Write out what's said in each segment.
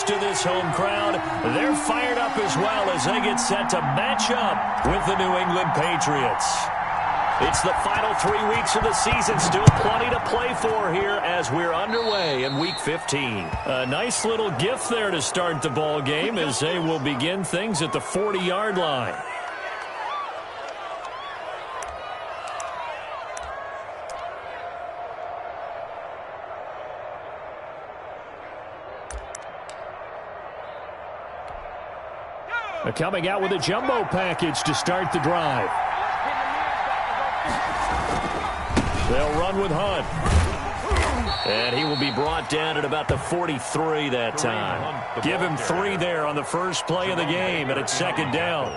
to this home crowd. They're fired up as well as they get set to match up with the New England Patriots. It's the final 3 weeks of the season. Still plenty to play for here as we're underway in Week 15. A nice little gift there to start the ball game as they will begin things at the 40-yard line. Coming out with a jumbo package to start the drive. They'll run with Hunt. And he will be brought down at about the 43 that time. Give him 3 there on the first play of the game, and it's second down.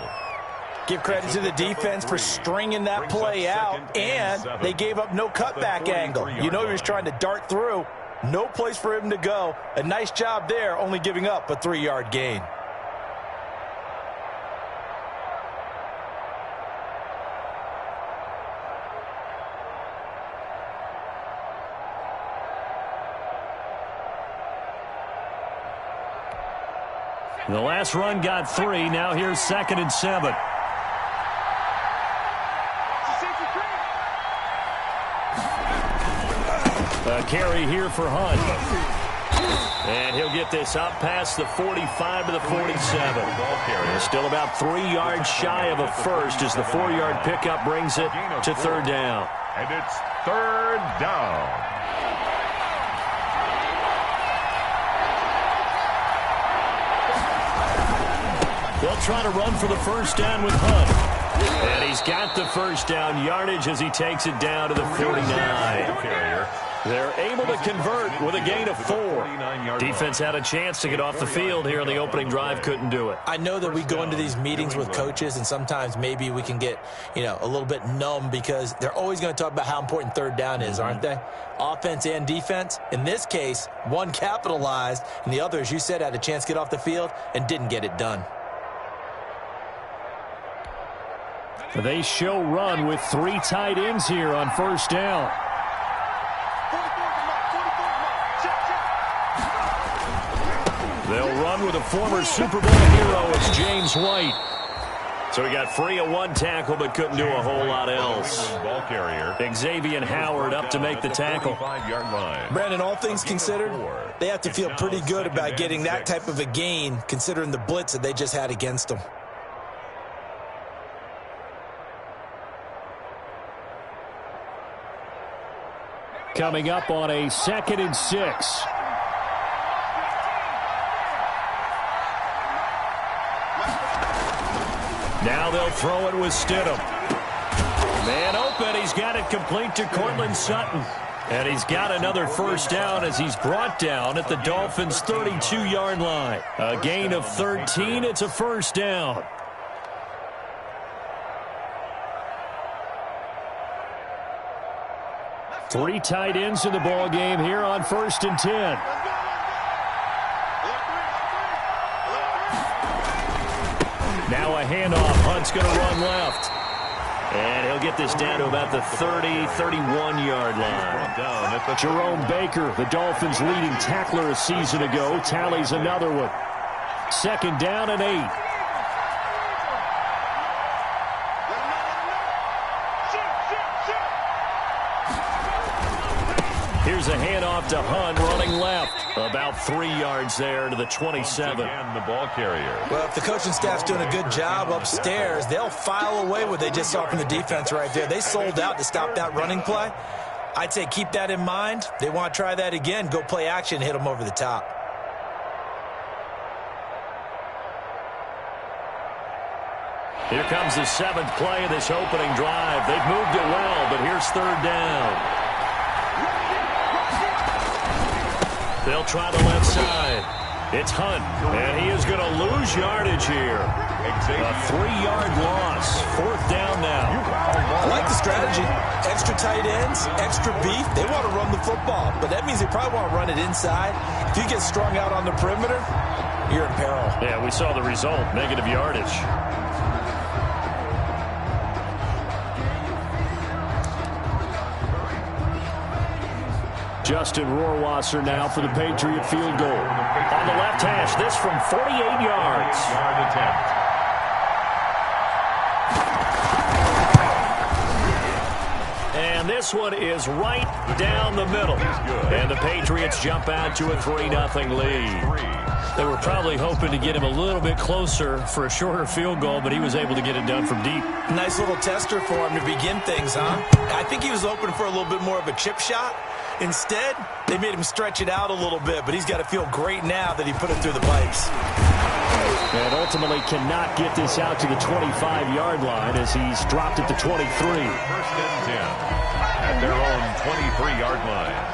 Give credit to the defense for stringing that play out, and they gave up no cutback angle. You know he was trying to dart through. No place for him to go. A nice job there, only giving up a 3-yard gain. The last run got 3. Now here's 2nd and 7. A carry here for Hunt. And he'll get this up past the 45 to the 47. Still about 3 yards shy of a first as the 4-yard pickup brings it to 3rd down. And it's 3rd down. They'll try to run for the first down with Hunt. And he's got the first down yardage as he takes it down to the 49. They're able to convert with a gain of 4. Defense had a chance to get off the field here on the opening drive, couldn't do it. I know that we go into these meetings with coaches, and sometimes maybe we can get, a little bit numb because they're always going to talk about how important 3rd down is, aren't they? Offense and defense. In this case, one capitalized, and the other, as you said, had a chance to get off the field and didn't get it done. They show run with 3 tight ends here on first down. They'll run with a former Super Bowl hero. It's James White. So he got free of 1 tackle but couldn't do a whole lot else. Xavier Howard up to make the tackle. Brandon, all things considered, they have to feel pretty good about getting that type of a gain considering the blitz that they just had against them. Coming up on a 2nd and 6. Now they'll throw it with Stidham. Man open. He's got it complete to Cortland Sutton. And he's got another first down as he's brought down at the Dolphins' 32-yard line. A gain of 13. It's a first down. Three tight ends in the ball game here on 1st and 10. Now a handoff. Hunt's going to run left. And he'll get this down to about the 30, 31-yard line. Jerome Baker, the Dolphins' leading tackler a season ago, tallies another one. 2nd down and 8. Here's a handoff to Hunt running left. About 3 yards there to the 27. And the ball carrier. Well, if the coaching staff's doing a good job upstairs, they'll file away what they just saw from the defense right there. They sold out to stop that running play. I'd say keep that in mind. They want to try that again. Go play action, hit them over the top. Here comes the 7th play of this opening drive. They've moved it well, but here's 3rd down. They'll try the left side. It's Hunt, and he is going to lose yardage here. A 3-yard loss. 4th down now. I like the strategy. Extra tight ends, extra beef. They want to run the football, but that means they probably want to run it inside. If you get strung out on the perimeter, you're in peril. Yeah, we saw the result. Negative yardage. Justin Rohrwasser now for the Patriot field goal. On the left hash, this from 48 yards. Yard attempt. And this one is right down the middle. And the Patriots jump out to a 3-0 lead. They were probably hoping to get him a little bit closer for a shorter field goal, but he was able to get it done from deep. Nice little tester for him to begin things, huh? I think he was hoping for a little bit more of a chip shot. Instead, they made him stretch it out a little bit, but he's got to feel great now that he put it through the pipes. And ultimately cannot get this out to the 25-yard line as he's dropped at the 23. First and 10 at their own 23-yard line.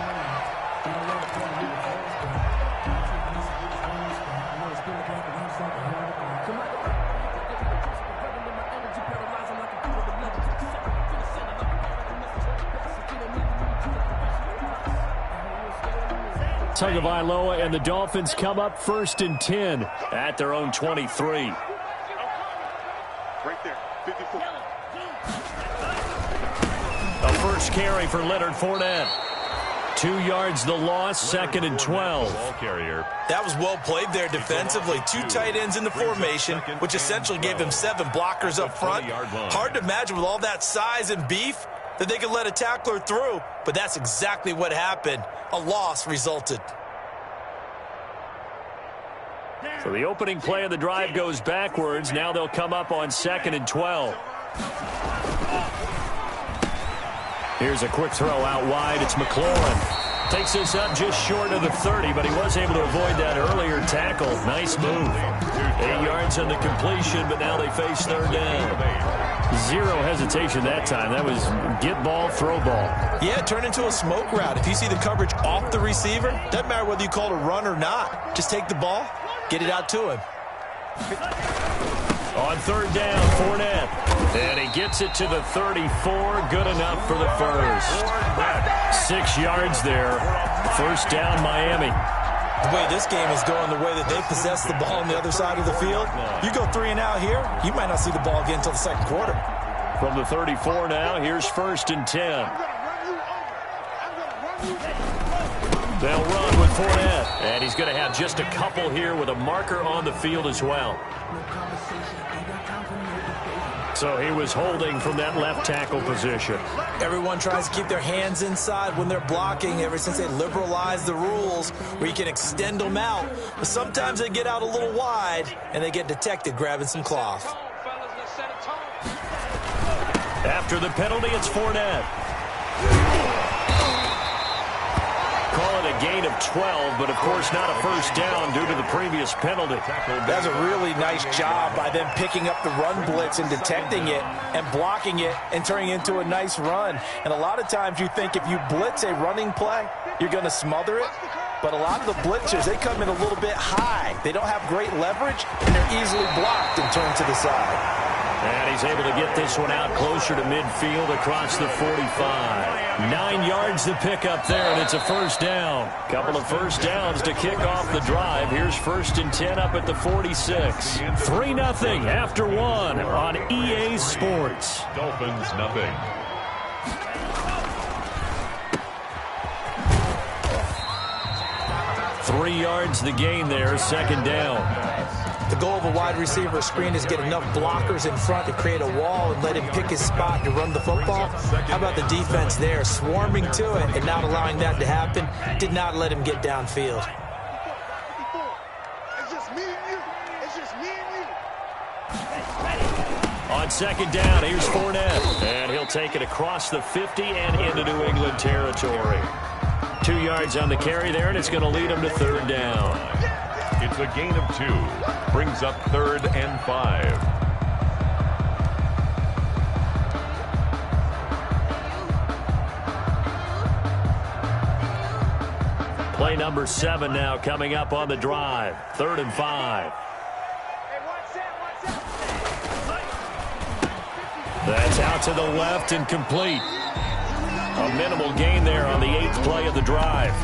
Tagovailoa and the Dolphins come up 1st and 10 at their own 23. Right there, 54. A first carry for Leonard Fournette. 2 yards the loss, 2nd and 12. Ball carrier. That was well played there defensively. 2 tight ends in the formation, which essentially gave them 7 blockers up front. Hard to imagine with all that size and beef that they could let a tackler through, but that's exactly what happened. A loss resulted. So the opening play of the drive goes backwards. Now they'll come up on 2nd and 12. Here's a quick throw out wide. It's McLaurin. Takes this up just short of the 30, but he was able to avoid that earlier tackle. Nice move. 8 yards on the completion, but now they face 3rd down. Zero hesitation that time. That was get ball, throw ball. Yeah, turn into a smoke route. If you see the coverage off the receiver, doesn't matter whether you call it a run or not. Just take the ball, get it out to him. On 3rd down, Fournette. And he gets it to the 34. Good enough for the first. 6 yards there. 1st down, Miami. The way this game is going, the way that they possess the ball on the other side of the field, you go 3 and out here, you might not see the ball again until the 2nd quarter. From the 34 now, here's 1st and 10. They'll run with Fournette. And he's going to have just a couple here with a marker on the field as well. So he was holding from that left tackle position. Everyone tries to keep their hands inside when they're blocking ever since they liberalized the rules where you can extend them out. But sometimes they get out a little wide and they get detected grabbing some cloth. After the penalty, it's Fournette. Call it a gain of 12, but of course not a first down due to the previous penalty. That's a really nice job by them picking up the run blitz and detecting it and blocking it and turning it into a nice run. And a lot of times you think if you blitz a running play, you're going to smother it. But a lot of the blitzers, they come in a little bit high. They don't have great leverage, and they're easily blocked and turned to the side. And he's able to get this one out closer to midfield across the 45. 9 yards to pick up there, and it's a first down. Couple of first downs to kick off the drive. Here's 1st and 10 up at the 46. 3-0 after 1 on EA Sports. Dolphins, nothing. Three yards the gain there, 2nd down. The goal of a wide receiver screen is get enough blockers in front to create a wall and let him pick his spot to run the football. How about the defense there, swarming to it and not allowing that to happen? Did not let him get downfield. It's just me and you. It's just me and you. On 2nd down, here's Fournette. And he'll take it across the 50 and into New England territory. 2 yards on the carry there, and it's going to lead him to 3rd down. It's a gain of 2. Brings up 3rd and 5. Play number 7 now coming up on the drive. 3rd and 5. That's out to the left and complete. A minimal gain there on the 8th play of the drive.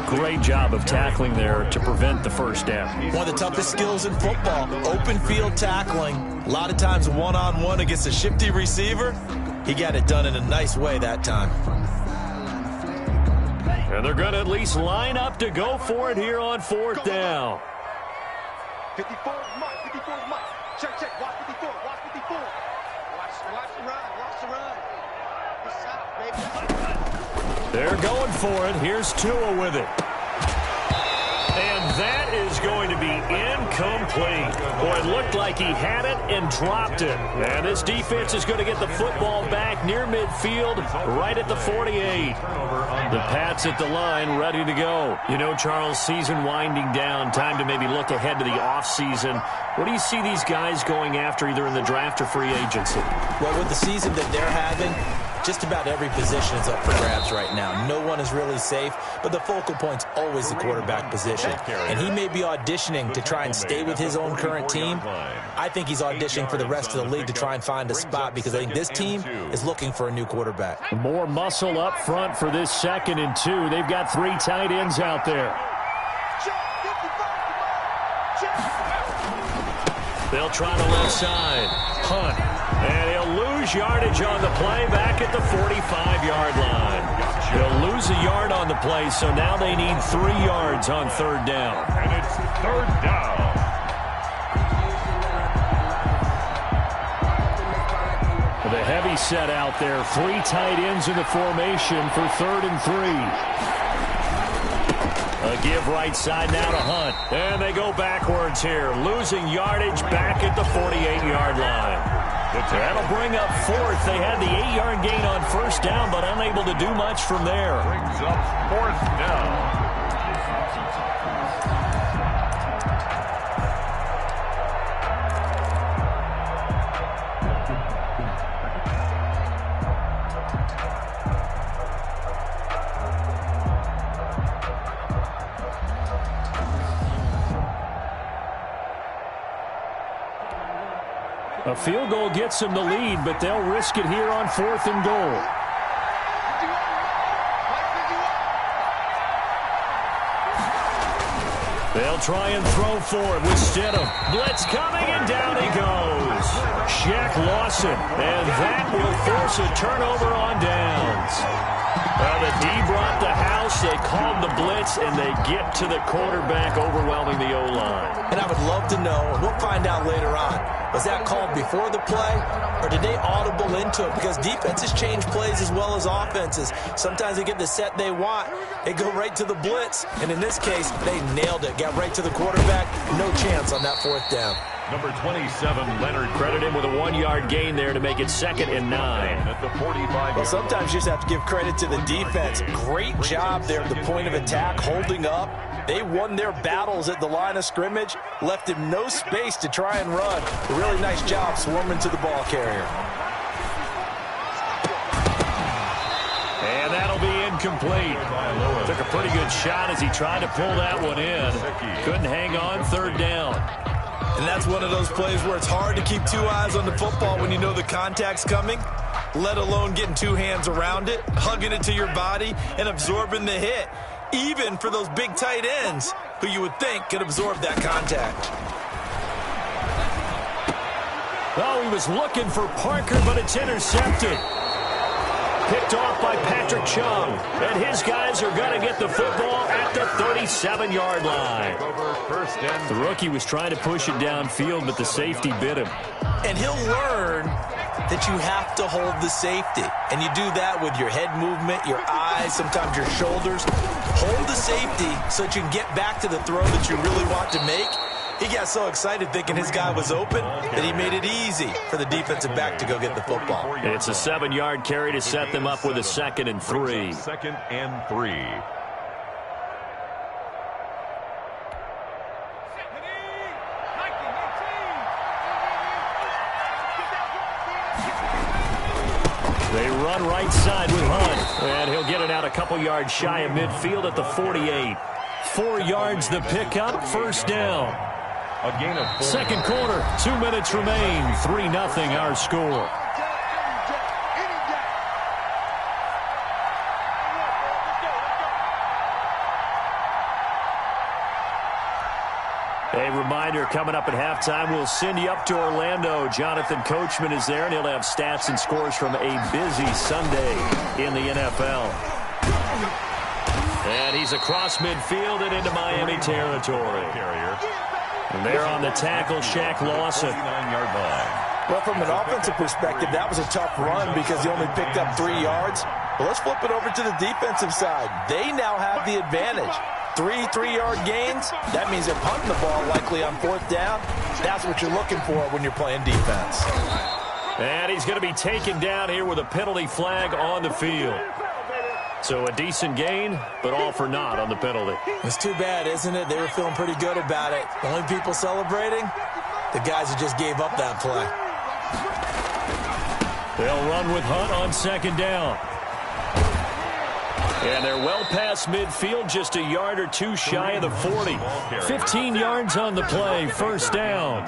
Great job of tackling there to prevent the first down. One of the toughest skills in football, open field tackling. A lot of times one-on-one against a shifty receiver. He got it done in a nice way that time. And they're going to at least line up to go for it here on fourth down. 54 is Mike. 54 is Mike. Check, check. Watch 54. Watch 54. Watch the run. Watch the run. It's out, baby. They're going for it. Here's Tua with it. And that is going to be incomplete. Boy, it looked like he had it and dropped it. And this defense is going to get the football back near midfield, right at the 48. The Pats at the line, ready to go. You know, Charles, season winding down, time to maybe look ahead to the offseason. What do you see these guys going after, either in the draft or free agency? Well, with the season that they're having, just about every position is up for grabs right now. No one is really safe, but the focal point's always the quarterback position. And he may be auditioning to try and stay with his own current team. I think he's auditioning for the rest of the league to try and find a spot, because I think this team is looking for a new quarterback. More muscle up front for this 2nd and 2. They've got 3 tight ends out there. They'll try the left side. Hunt. And he'll lose yardage on the play back at the 45-yard line. They'll lose a yard on the play, so now they need 3 yards on 3rd down. And it's 3rd down. The heavy set out there. 3 tight ends in the formation for 3rd and 3. A give right side now to Hunt. And they go backwards here. Losing yardage back at the 48-yard line. That'll bring up 4th. They had the 8-yard gain on 1st down, but unable to do much from there. Brings up 4th down. A field goal gets them the lead, but they'll risk it here on 4th and goal. They'll try and throw for it with Stidham. Blitz coming, and down he goes. Shaq Lawson, and that will force a turnover on downs. Well, the D brought the house, they called the blitz, and they get to the quarterback, overwhelming the O-line. And I would love to know, and we'll find out later on, was that called before the play, or did they audible into it? Because defenses change plays as well as offenses. Sometimes they get the set they want. They go right to the blitz, and in this case, they nailed it. Got right to the quarterback. No chance on that 4th down. Number 27, Leonard. Credit him with a 1-yard gain there to make it 2nd and 9. At the 45. Well, sometimes you just have to give credit to the defense. Great job there at the point of attack, holding up. They won their battles at the line of scrimmage, left him no space to try and run. A really nice job swarming to the ball carrier. And that'll be incomplete. Took a pretty good shot as he tried to pull that one in. Couldn't hang on, 3rd down. And that's one of those plays where it's hard to keep 2 eyes on the football when you know the contact's coming, let alone getting 2 hands around it, hugging it to your body, and absorbing the hit, even for those big tight ends who you would think could absorb that contact. Oh, he was looking for Parker, but it's intercepted. Picked off by Patrick Chung. And his guys are going to get the football at the 37-yard line. The rookie was trying to push it downfield, but the safety bit him. And he'll learn that you have to hold the safety. And you do that with your head movement, your eyes, sometimes your shoulders. Hold the safety so that you can get back to the throw that you really want to make. He got so excited thinking his guy was open that he made it easy for the defensive back to go get the football. It's a 7-yard carry to set them up with a 2nd and 3. 2nd and 3. They run right side with Hunt, and he'll get it out a couple yards shy of midfield at the 48. 4 yards the pickup, 1st down. A gain of 4. 2nd quarter, 2 minutes remain, 3-0 our score. A reminder, coming up at halftime, we'll send you up to Orlando. Jonathan Coachman is there, and he'll have stats and scores from a busy Sunday in the NFL. And he's across midfield and into Miami territory. And they're on the tackle, Shaq Lawson. 49-yard line. Well, from an offensive perspective, that was a tough run because he only picked up 3 yards. But let's flip it over to the defensive side. They now have the advantage. 3 3-yard gains, that means they're punting the ball likely on 4th down. That's what you're looking for when you're playing defense. And he's going to be taken down here with a penalty flag on the field. So a decent gain, but all for naught on the penalty. It's too bad, isn't it? They were feeling pretty good about it. The only people celebrating, the guys who just gave up that play. They'll run with Hunt on 2nd down. And they're well past midfield, just a yard or 2 shy of the 40. 15 yards on the play, 1st down.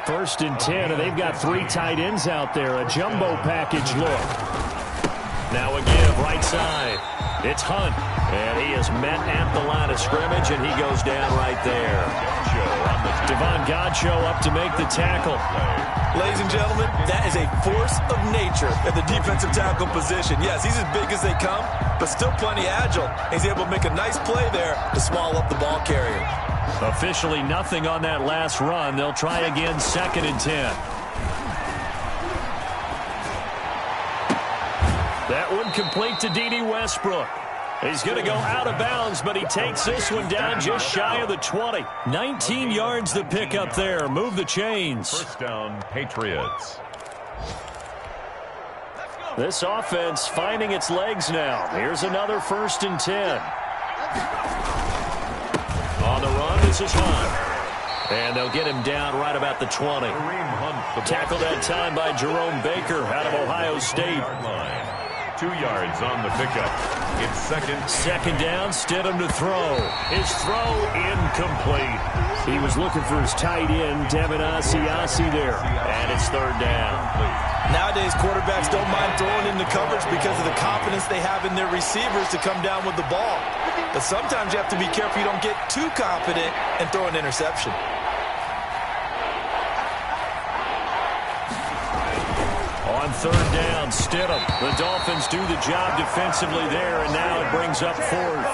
1st and 10, and they've got 3 tight ends out there. A jumbo package look. Now a give, right side. It's Hunt, and he is met at the line of scrimmage, and he goes down right there. Devon Godchaux up to make the tackle. Ladies and gentlemen, that is a force of nature at the defensive tackle position. Yes, he's as big as they come, but still plenty agile. He's able to make a nice play there to swallow up the ball carrier. Officially nothing on that last run. They'll try again, 2nd and 10. That one complete to D.D. Westbrook. He's going to go out of bounds, but he takes this one down just shy of the 20. 19 yards to pick up there. Move the chains. 1st down, Patriots. This offense finding its legs now. Here's another 1st and 10. On the run, this is Hunt. And they'll get him down right about the 20. Tackled that time by Jerome Baker out of Ohio State. 2 yards on the pickup. It's 2nd down, Stidham to throw. His throw incomplete. He was looking for his tight end, Devin Asiasi there. And it's 3rd down. Nowadays, quarterbacks don't mind throwing into coverage because of the confidence they have in their receivers to come down with the ball. But sometimes you have to be careful you don't get too confident and throw an interception. On 3rd down, Stidham. The Dolphins do the job defensively there, and now it brings up 4th.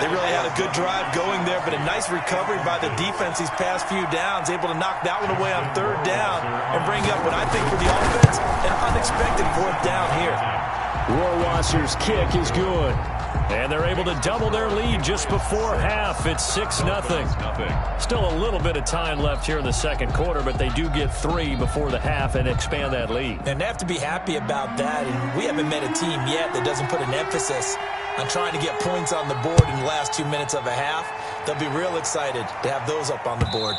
They really had a good drive going there, but a nice recovery by the defense these past few downs, able to knock that one away on 3rd down and bring up what I think for the offense, an unexpected 4th down here. Rohrwasser's kick is good. And they're able to double their lead just before half. It's 6-0. Still a little bit of time left here in the 2nd quarter, but they do get 3 before the half and expand that lead. And they have to be happy about that. And we haven't met a team yet that doesn't put an emphasis on trying to get points on the board in the last 2 minutes of a half. They'll be real excited to have those up on the board.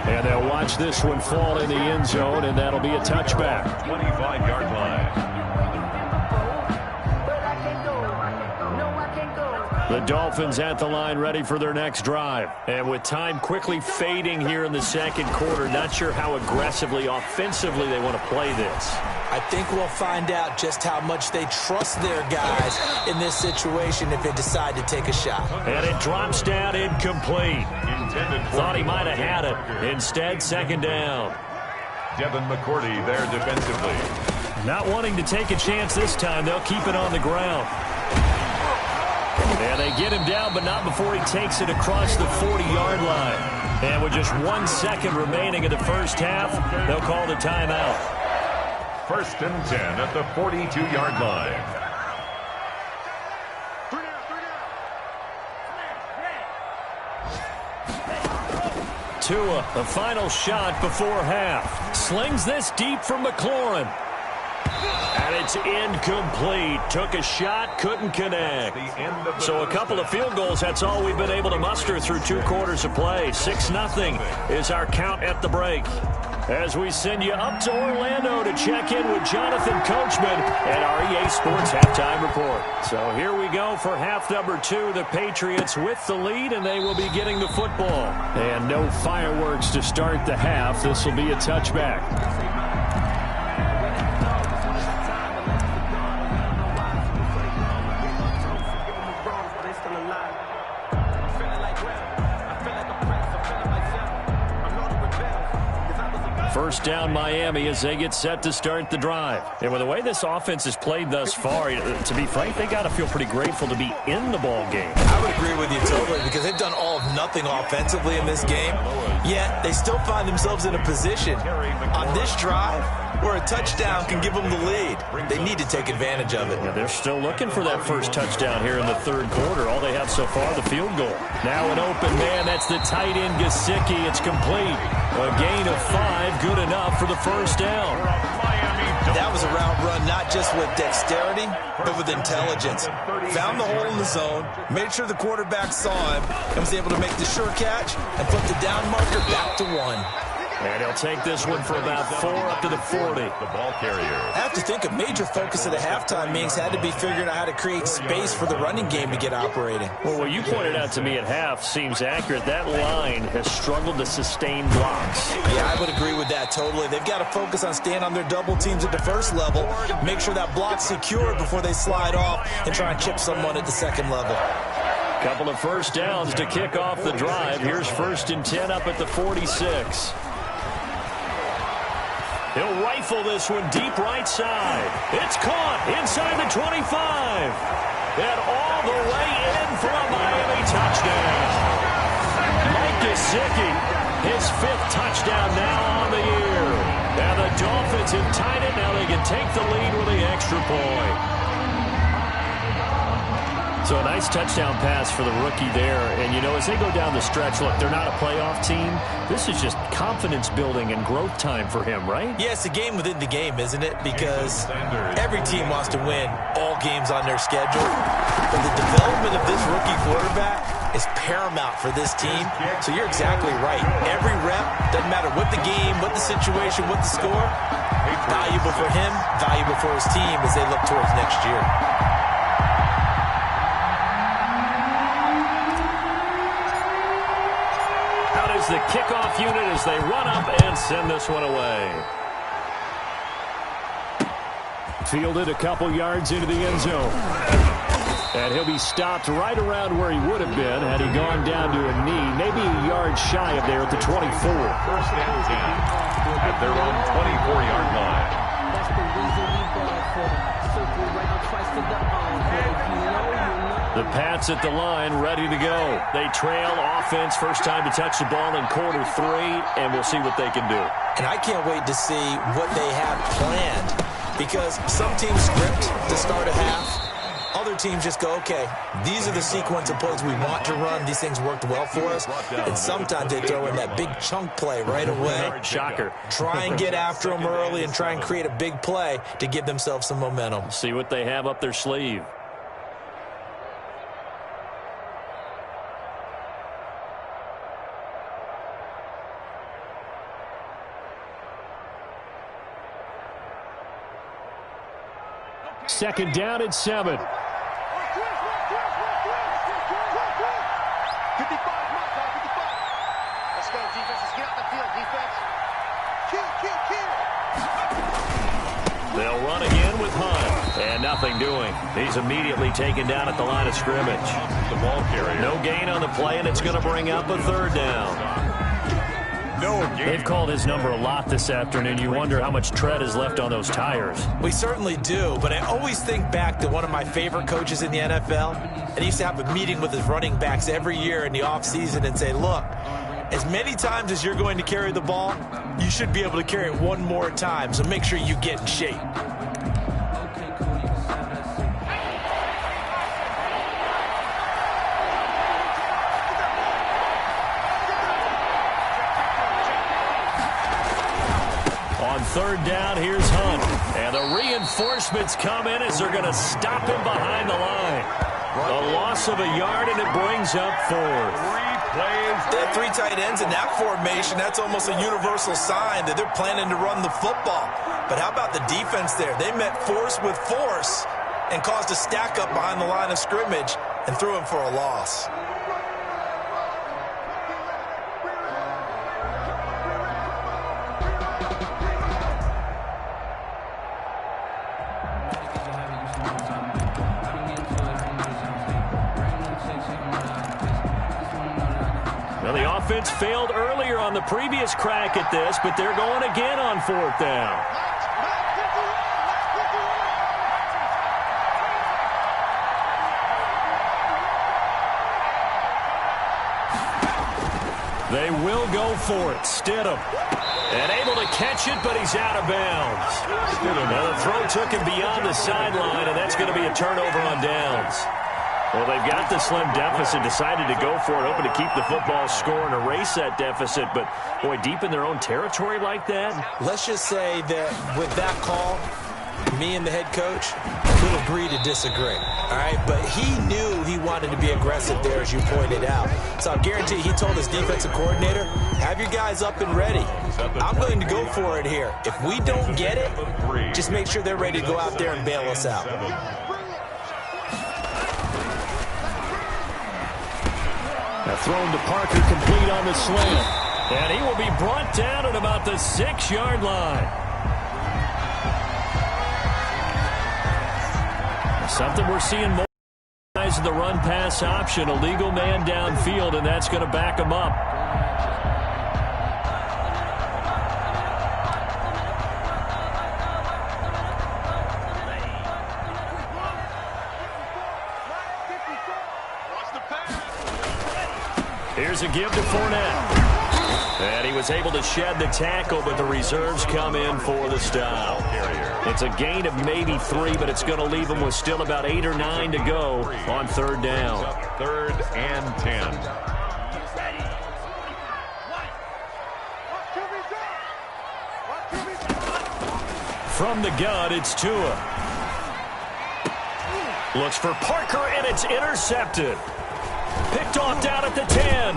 And they'll watch this one fall in the end zone, and that'll be a touchback. 25-yard line. The Dolphins at the line ready for their next drive. And with time quickly fading here in the 2nd quarter, not sure how aggressively, offensively they want to play this. I think we'll find out just how much they trust their guys in this situation if they decide to take a shot. And it drops down incomplete. Thought he might have had it. Instead, 2nd down. Devin McCourty there defensively. Not wanting to take a chance this time, they'll keep it on the ground. And they get him down, but not before he takes it across the 40-yard line. And with just 1 second remaining in the 1st half, they'll call the timeout. 1st and 10 at the 42-yard line. Tua, the final shot before half. Slings this deep from McLaurin. And it's incomplete. Took a shot, couldn't connect. So a couple of field goals, that's all we've been able to muster through 2 quarters of play. 6-0 is our count at the break. As we send you up to Orlando to check in with Jonathan Coachman at our EA Sports Halftime Report. So here we go for half number 2. The Patriots with the lead, and they will be getting the football. And no fireworks to start the half. This will be a touchback. First down Miami as they get set to start the drive. And with the way this offense has played thus far, to be frank, they got to feel pretty grateful to be in the ball game. I would agree with you totally because they've done all of nothing offensively in this game, yet they still find themselves in a position on this drive where a touchdown can give them the lead. They need to take advantage of it. Yeah, they're still looking for that first touchdown here in the third quarter. All they have so far, the field goal. Now an open man. That's the tight end, Gesicki. It's complete. A gain of 5, good enough for the first down. That was a route run not just with dexterity, but with intelligence. Found the hole in the zone, made sure the quarterback saw him, and was able to make the sure catch and put the down marker back to 1. And he'll take this one for about 4 up to the 40. The ball carrier. I have to think a major focus of the halftime meetings had to be figuring out how to create space for the running game to get operating. Well, what you pointed out to me at half seems accurate. That line has struggled to sustain blocks. Yeah, I would agree with that totally. They've got to focus on staying on their double teams at the first level, make sure that block's secured before they slide off and try and chip someone at the second level. Couple of first downs to kick off the drive. Here's 1st and 10 up at the 46. He'll rifle this one deep right side. It's caught inside the 25. And all the way in for a Miami touchdown. Mike Gesicki, his 5th touchdown now on the year. And the Dolphins have tied it. Now they can take the lead with the extra point. So a nice touchdown pass for the rookie there. And, you know, as they go down the stretch, look, they're not a playoff team. This is just confidence building and growth time for him, right? Yeah, it's a game within the game, isn't it? Because every team wants to win all games on their schedule. But the development of this rookie quarterback is paramount for this team. So you're exactly right. Every rep, doesn't matter what the game, what the situation, what the score, valuable for him, valuable for his team as they look towards next year. The kickoff unit as they run up and send this one away. Fielded a couple yards into the end zone. And he'll be stopped right around where he would have been had he gone down to a knee, maybe a yard shy of there at the 24. 1st and 10 at their own 24-yard line. That's the reason we ball for circle right twice to the arm. The Pats at the line, ready to go. They trail offense, first time to touch the ball in quarter 3, and we'll see what they can do. And I can't wait to see what they have planned because some teams script to start a half. Other teams just go, okay, these are the sequence of plays we want to run. These things worked well for us. And sometimes they throw in that big chunk play right away. Shocker. Try and get after them early and try and create a big play to give themselves some momentum. See what they have up their sleeve. Second down and 7. 55, mark, 55. Let's go, defense. Let's get out the field, defense. Kill. They'll run again with Hunt. And nothing doing. He's immediately taken down at the line of scrimmage. The ball carrier. No gain on the play, and it's going to bring up a 3rd down. They've called his number a lot this afternoon. You wonder how much tread is left on those tires. We certainly do, but I always think back to one of my favorite coaches in the NFL. And he used to have a meeting with his running backs every year in the offseason and say, look, as many times as you're going to carry the ball, you should be able to carry it one more time, so make sure you get in shape. Third down, here's Hunt. And the reinforcements come in as they're going to stop him behind the line. A loss of a yard, and it brings up 4th. They have 3 tight ends in that formation. That's almost a universal sign that they're planning to run the football. But how about the defense there? They met force with force and caused a stack up behind the line of scrimmage and threw him for a loss. offense failed earlier on the previous crack at this, but they're going again on 4th down. They will go for it. Stidham. And able to catch it, but he's out of bounds. Now the throw took him beyond the sideline, and that's going to be a turnover on downs. Well, they've got the slim deficit, decided to go for it, hoping to keep the football score and erase that deficit. But, boy, deep in their own territory like that? Let's just say that with that call, me and the head coach could agree to disagree, all right? But he knew he wanted to be aggressive there, as you pointed out. So I guarantee he told his defensive coordinator, have your guys up and ready. I'm going to go for it here. If we don't get it, just make sure they're ready to go out there and bail us out. Now thrown to Parker, complete on the slant. And he will be brought down at about the 6-yard line. Something we're seeing more guys in the run-pass option. A legal man downfield, and that's going to back him up. Here's a give to Fournette. And he was able to shed the tackle, but the reserves come in for the stop. It's a gain of maybe 3, but it's going to leave them with still about 8 or 9 to go on 3rd down. 3rd and 10. From the gun, it's Tua. Looks for Parker, and it's intercepted. Picked off down at the 10.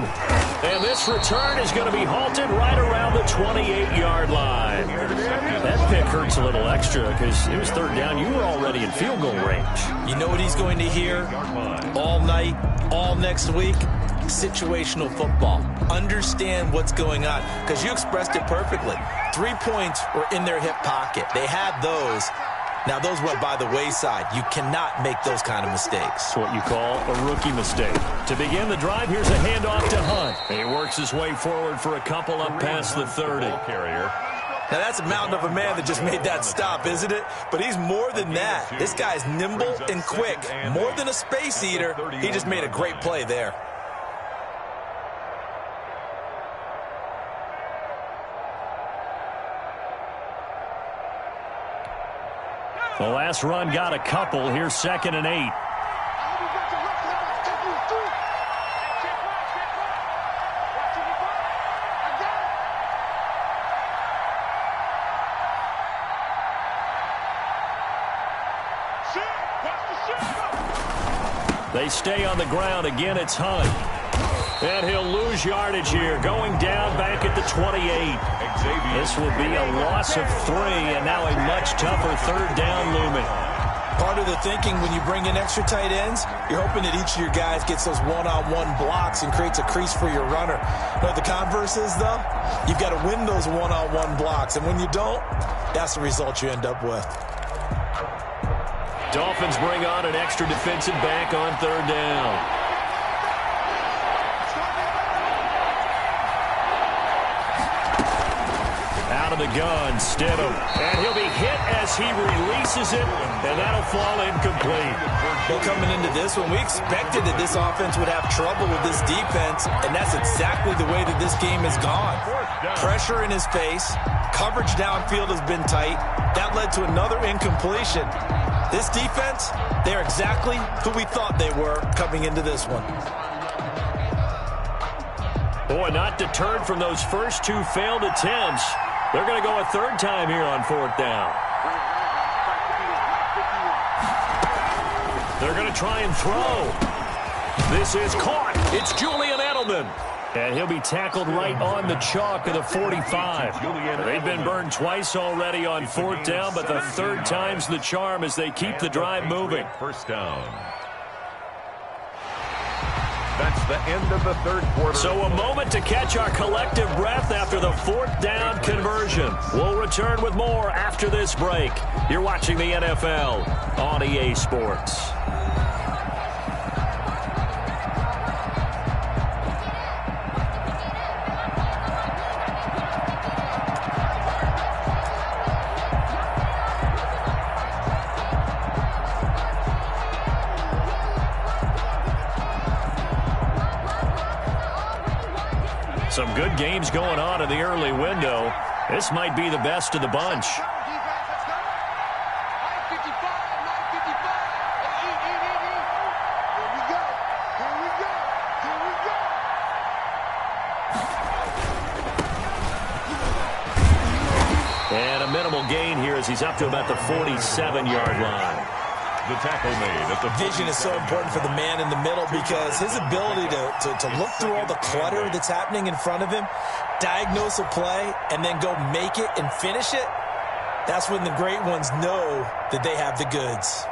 And this return is going to be halted right around the 28-yard line. That pick hurts a little extra because it was 3rd down. You were already in field goal range. You know what he's going to hear all night, all next week? Situational football. Understand what's going on, because you expressed it perfectly. 3 points were in their hip pocket. They had those. Now, those went by the wayside. You cannot make those kind of mistakes. It's what you call a rookie mistake. To begin the drive, here's a handoff to Hunt. He works his way forward for a couple up past the 30. Now, that's a mountain of a man that just made that stop, isn't it? But he's more than that. This guy's nimble and quick. More than a space eater, he just made a great play there. The last run got a couple. Here's 2nd and 8. They stay on the ground. Again, it's Hunt. And he'll lose yardage here. Going down back at the 28. This will be a loss of 3, and now a much tougher 3rd down looming. Part of the thinking when you bring in extra tight ends, you're hoping that each of your guys gets those one-on-one blocks and creates a crease for your runner. But the converse is, though, you've got to win those one-on-one blocks. And when you don't, that's the result you end up with. Dolphins bring on an extra defensive back on 3rd down. Out of the gun, Stidham. And he'll be hit as he releases it, and that'll fall incomplete. Well, coming into this one, we expected that this offense would have trouble with this defense, and that's exactly the way that this game has gone. Pressure in his face. Coverage downfield has been tight. That led to another incompletion. This defense, they're exactly who we thought they were coming into this one. Boy, not deterred from those first 2 failed attempts. They're going to go a 3rd time here on 4th down. They're going to try and throw. This is caught. It's Julian Edelman. And he'll be tackled right on the chalk of the 45. They've been burned twice already on 4th down, but the 3rd time's the charm as they keep the drive moving. 1st down. That's the end of the 3rd quarter. So a moment to catch our collective breath after the 4th down conversion. We'll return with more after this break. You're watching the NFL on EA Sports. Some good games going on in the early window. This might be the best of the bunch. And a minimal gain here as he's up to about the 47-yard line. The tackle made at the vision is so important for the man in the middle because his ability to look through all the clutter that's happening in front of him, diagnose a play, and then go make it and finish it, that's when the great ones know that they have the goods.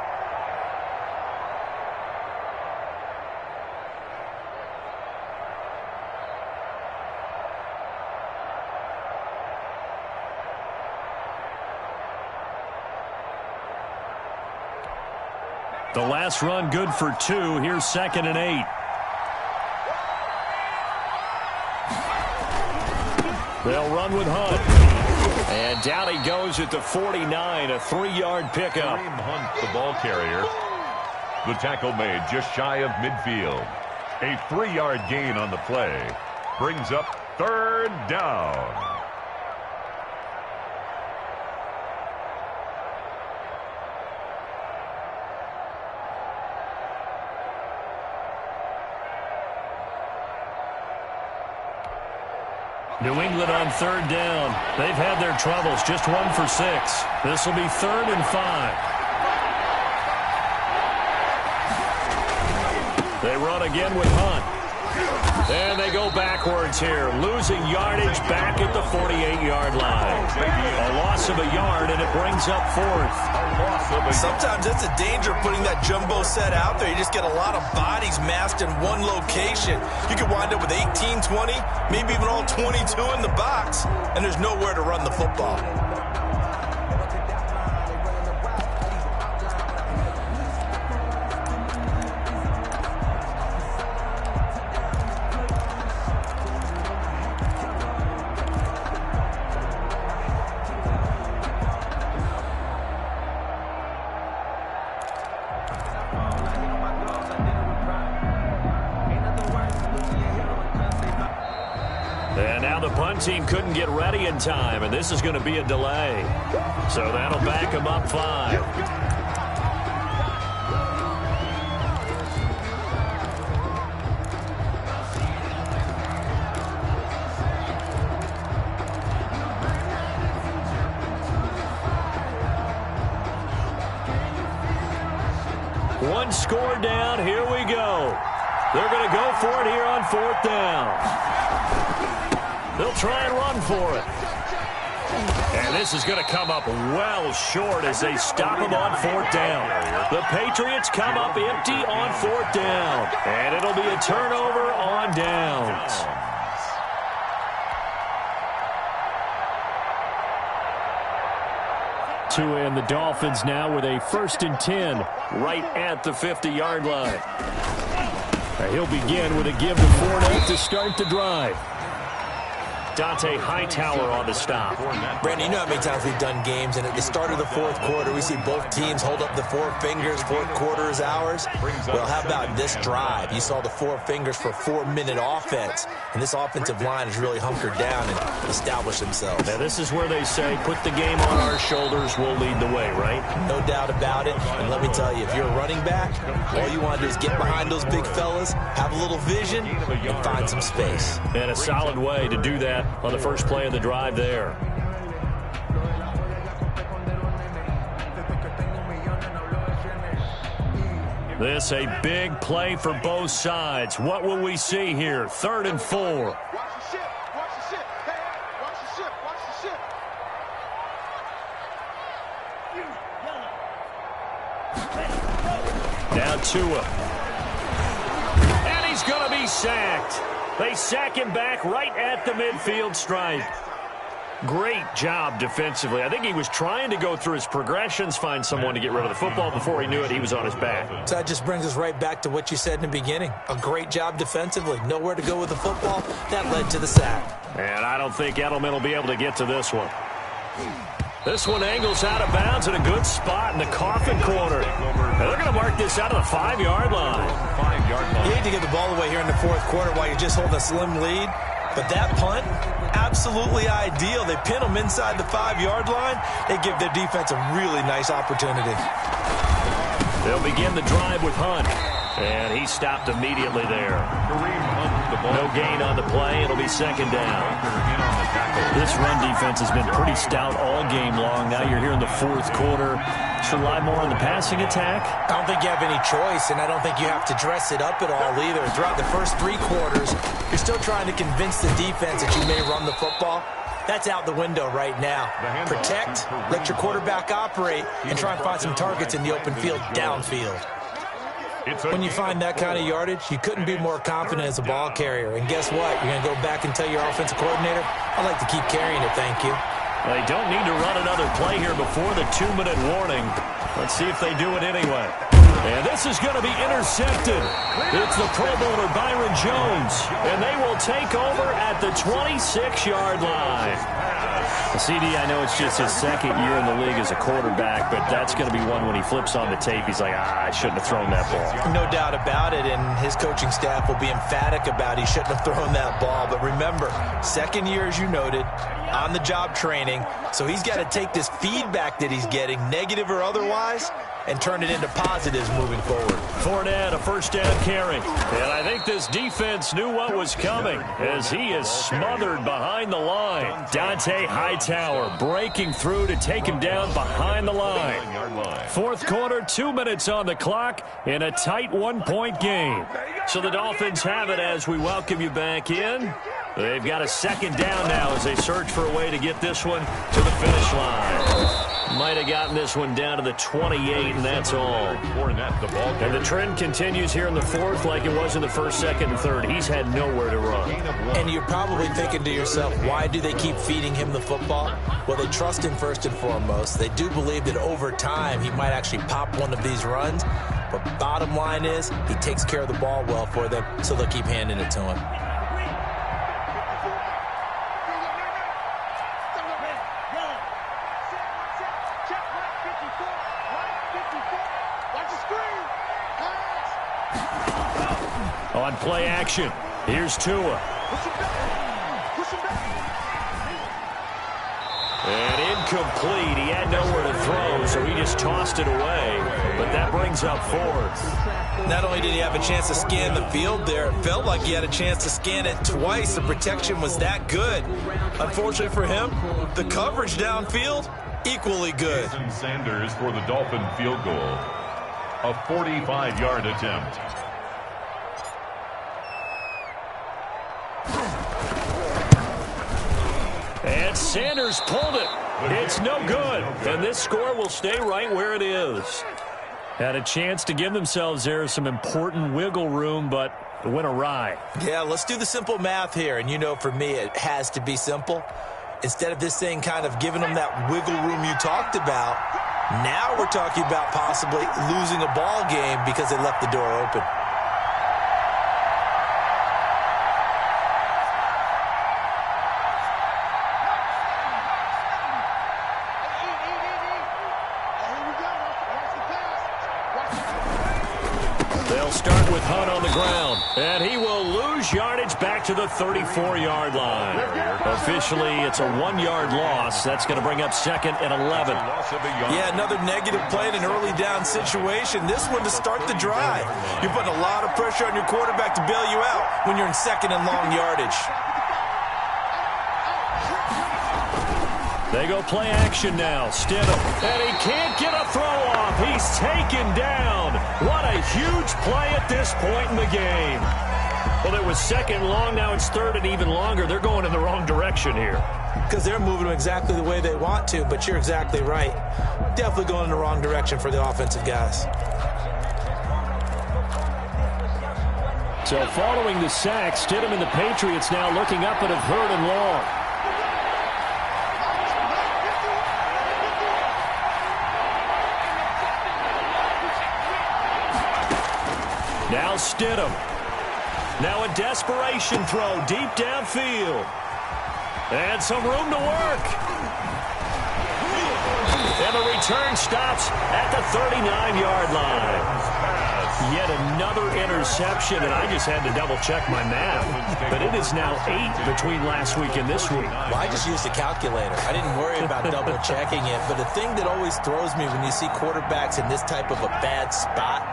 The last run good for 2. Here's 2nd and 8. They'll run with Hunt. And down he goes at the 49, a 3-yard pickup. Hunt, the ball carrier. The tackle made just shy of midfield. A 3-yard gain on the play. Brings up 3rd down. New England on 3rd down. They've had their troubles, just 1 for 6. This will be 3rd and 5. They run again with Hunt. And they go backwards here, losing yardage back at the 48-yard line. A loss of a yard, and it brings up 4th. Sometimes that's the danger of putting that jumbo set out there. You just get a lot of bodies massed in one location. You could wind up with 18, 20, maybe even all 22 in the box, and there's nowhere to run the football. Team couldn't get ready in time, and this is going to be a delay. So that'll back them up 5. One score down. Here we go. They're going to go for it here on 4th down. They'll try and run for it. And this is going to come up well short as they stop him on 4th down. The Patriots come up empty on 4th down. And it'll be a turnover on downs. Tua and the Dolphins now with a 1st and 10 right at the 50-yard line. He'll begin with a give to Fournette to start the drive. Dante Hightower on the stop. Brandon, you know how many times we've done games, and at the start of the 4th quarter, we see both teams hold up the 4 fingers, 4th quarter is ours. Well, how about this drive? You saw the 4 fingers for 4-minute offense, and this offensive line has really hunkered down and established themselves. Now, this is where they say, put the game on our shoulders, we'll lead the way, right? No doubt about it, and let me tell you, if you're a running back, all you want to do is get behind those big fellas, have a little vision, and find some space. And a solid way to do that on the first play of the drive there. This a big play for both sides. What will we see here? 3rd and 4. Watch the ship. Watch the ship. Hey, watch the ship. Watch the ship. Now Tua. And he's going to be sacked. They sack him back right at the midfield stripe. Great job defensively. I think he was trying to go through his progressions, find someone to get rid of the football. Before he knew it, he was on his back. So that just brings us right back to what you said in the beginning. A great job defensively. Nowhere to go with the football. That led to the sack. And I don't think Edelman will be able to get to this one. This one angles out of bounds in a good spot in the coffin corner. And they're going to mark this out of the 5-yard line. You hate to give the ball away here in the 4th quarter while you're just holding a slim lead. But that punt, absolutely ideal. They pin them inside the 5-yard line. They give their defense a really nice opportunity. They'll begin the drive with Hunt. And he stopped immediately there. No gain on the play. It'll be second down. This run defense has been pretty stout all game long. Now you're here in the fourth quarter. Should rely more on the passing attack? I don't think you have any choice, and I don't think you have to dress it up at all either. Throughout the first 3 quarters, you're still trying to convince the defense that you may run the football. That's out the window right now. Protect, let your quarterback operate, and try and find some targets in the open field downfield. When you find that kind of yardage, you couldn't be more confident as a ball carrier. And guess what? You're going to go back and tell your offensive coordinator, I'd like to keep carrying it, thank you. They don't need to run another play here before the 2-minute warning. Let's see if they do it anyway. And this is going to be intercepted. It's the Pro Bowler Byron Jones. And they will take over at the 26-yard line. CD, I know it's just his second year in the league as a quarterback, but that's going to be one when he flips on the tape. He's like, I shouldn't have thrown that ball. No doubt about it, and his coaching staff will be emphatic about he shouldn't have thrown that ball. But remember, second year, as you noted, on-the-job training, so he's got to take this feedback that he's getting, negative or otherwise, and turn it into positives moving forward. Fournette, a first down carry. And I think this defense knew what was coming as he is smothered behind the line. Dante Hightower breaking through to take him down behind the line. Fourth quarter, 2 minutes on the clock in a tight 1-point game. So the Dolphins have it as we welcome you back in. They've got a second down now as they search for a way to get this one to the finish line. Might have gotten this one down to the 28, and that's all. And the trend continues here in the fourth like it was in the first, second, and third. He's had nowhere to run. And you're probably thinking to yourself, why do they keep feeding him the football? Well, they trust him first and foremost. They do believe that over time he might actually pop one of these runs. But bottom line is he takes care of the ball well for them, so they'll keep handing it to him. On play action, here's Tua. And incomplete. He had nowhere to throw, so he just tossed it away. But that brings up fourth. Not only did he have a chance to scan the field there, it felt like he had a chance to scan it twice. The protection was that good. Unfortunately for him, the coverage downfield, equally good. Sanders for the Dolphin field goal. A 45-yard attempt. And Sanders pulled it. It's no good. And this score will stay right where it is. Had a chance to give themselves there some important wiggle room, but it went awry. Yeah, let's do the simple math here. And you know, for me, it has to be simple. Instead of this thing kind of giving them that wiggle room you talked about, now we're talking about possibly losing a ball game because they left the door open. They'll start with Hunt on the ground, and he will lose yardage back to the 34-yard line. Officially, it's a 1-yard loss. That's going to bring up second and 11. Yeah, another negative play in an early down situation. This one to start the drive. You're putting a lot of pressure on your quarterback to bail you out when you're in second and long yardage. They go play action now. Stidham, and he can't get a throw off. He's taken down. What a huge play at this point in the game. Well, it was second long. Now it's third and even longer. They're going in the wrong direction here. Because they're moving them exactly the way they want to, but you're exactly right. Definitely going in the wrong direction for the offensive guys. So following the sack, Stidham and the Patriots now looking up at a third and long. Now Stidham. Now a desperation throw deep downfield. And some room to work. And the return stops at the 39-yard line. Yet another interception, and I just had to double-check my math. But it is now 8 between last week and this week. Well, I just used a calculator. I didn't worry about double-checking it. But the thing that always throws me when you see quarterbacks in this type of a bad spot,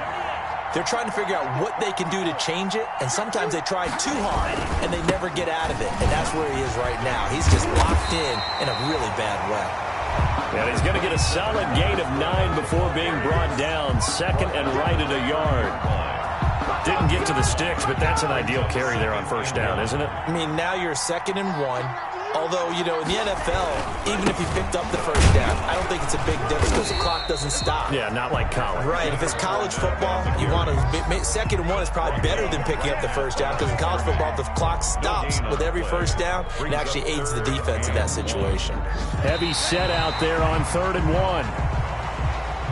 they're trying to figure out what they can do to change it, and sometimes they try too hard, and they never get out of it. And that's where he is right now. He's just locked in a really bad way. And he's going to get a solid gain of 9 before being brought down. Second and right at a yard. Didn't get to the sticks, but that's an ideal carry there on first down, isn't it? I mean, now you're 2nd and 1. Although, you know, in the NFL, even if you picked up the first down, I don't think it's a big difference because the clock doesn't stop. Yeah, not like college. Right. If it's college football, you want to 2nd and 1 is probably better than picking up the first down because in college football, the clock stops with every first down. It actually aids the defense in that situation. Heavy set out there on 3rd and 1.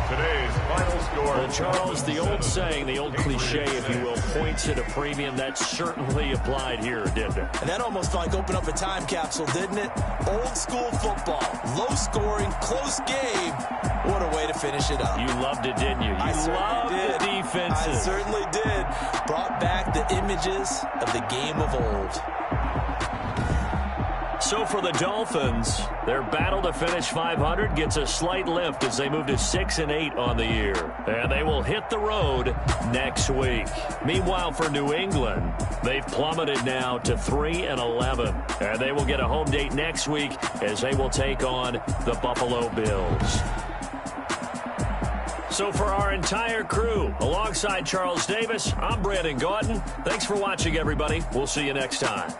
Today's final score. Well, Charles, the old saying, the old cliche, if you will, points at a premium, that certainly applied here, didn't it? And that almost like opened up a time capsule, didn't it? Old school football, low scoring, close game. What a way to finish it up. You loved it, didn't you? You loved the defenses. I certainly did. Brought back the images of the game of old. So for the Dolphins, their battle to finish 500 gets a slight lift as they move to 6-8 on the year. And they will hit the road next week. Meanwhile, for New England, they've plummeted now to 3-11. And they will get a home date next week as they will take on the Buffalo Bills. So for our entire crew, alongside Charles Davis, I'm Brandon Gaudin. Thanks for watching, everybody. We'll see you next time.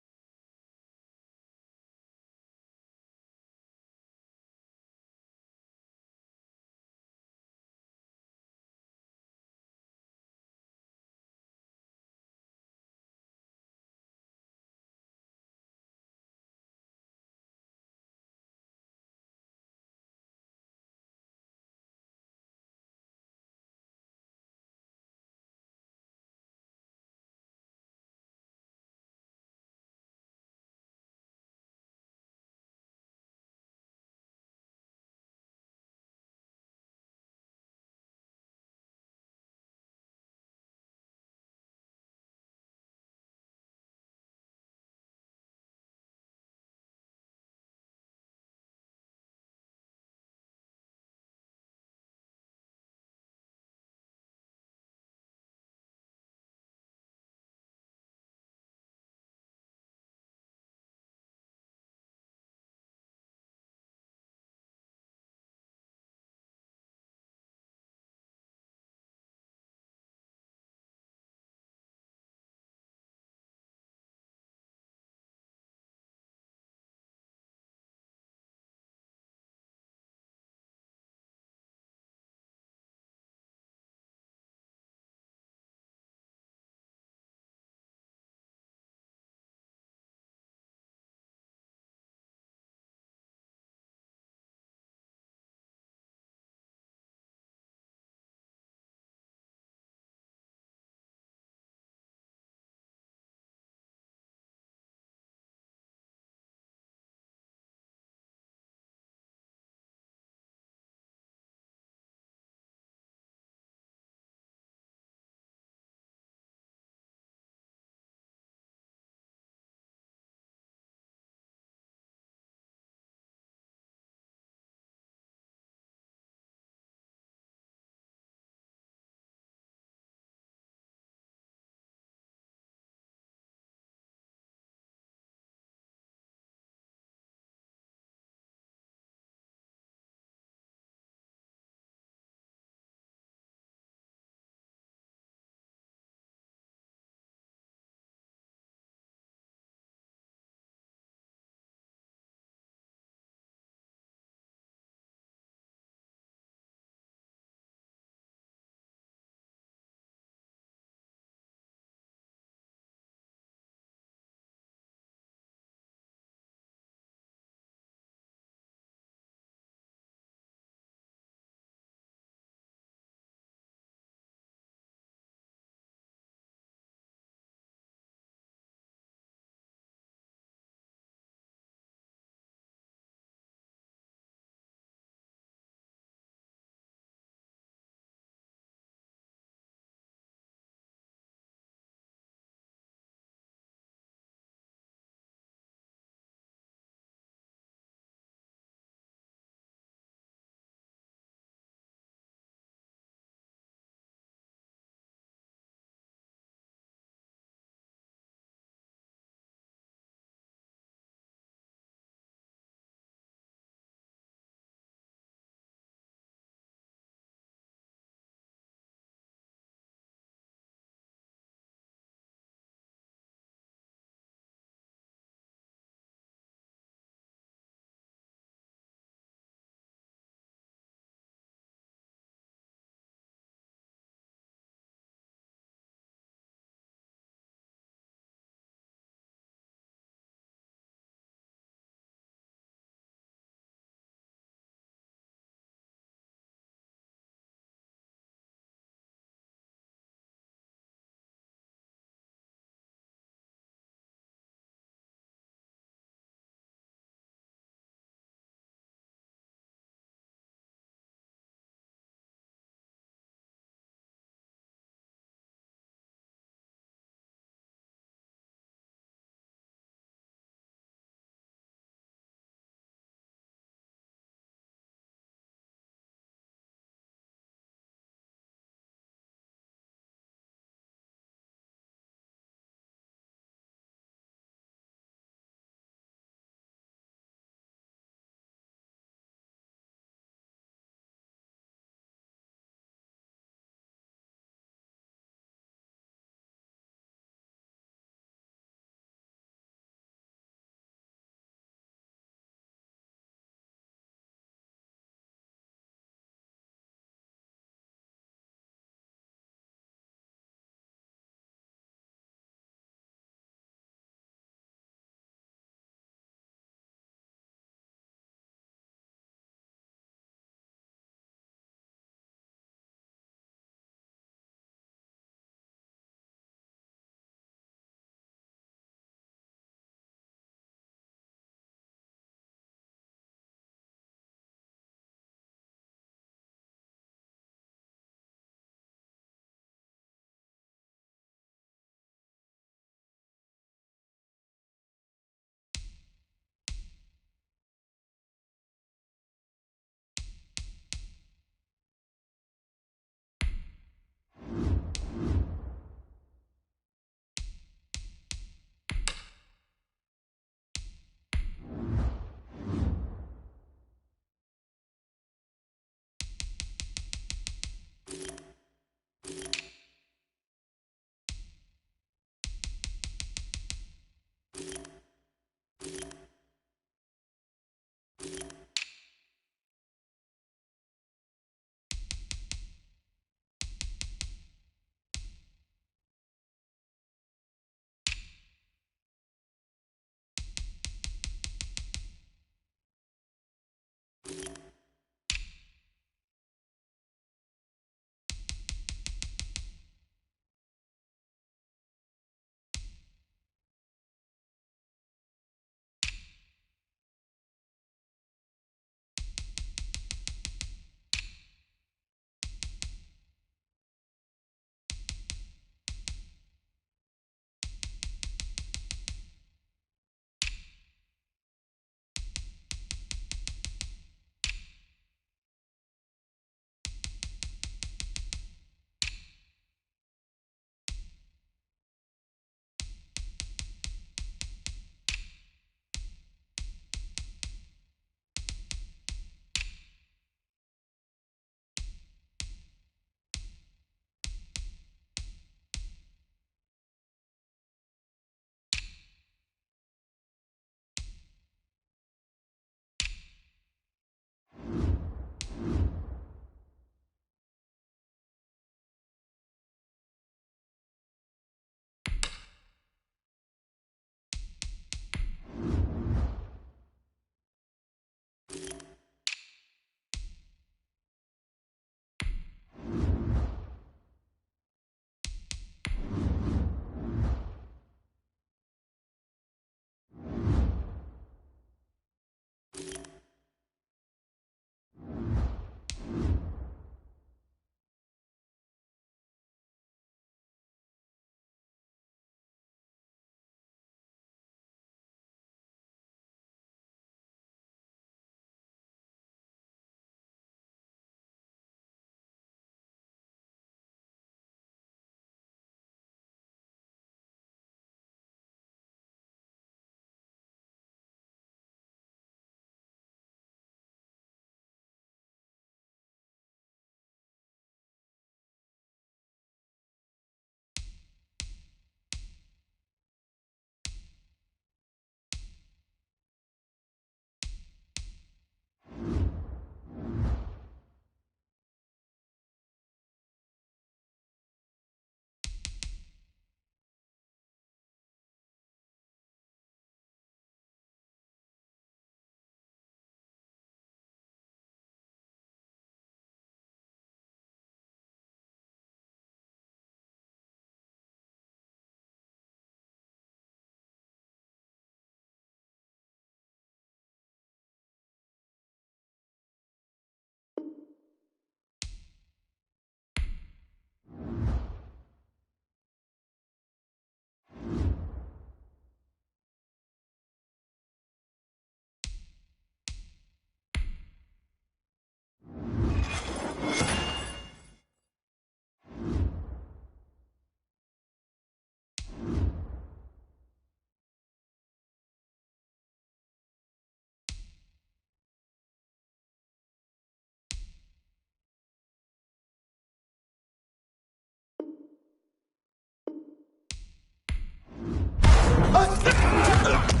Bye.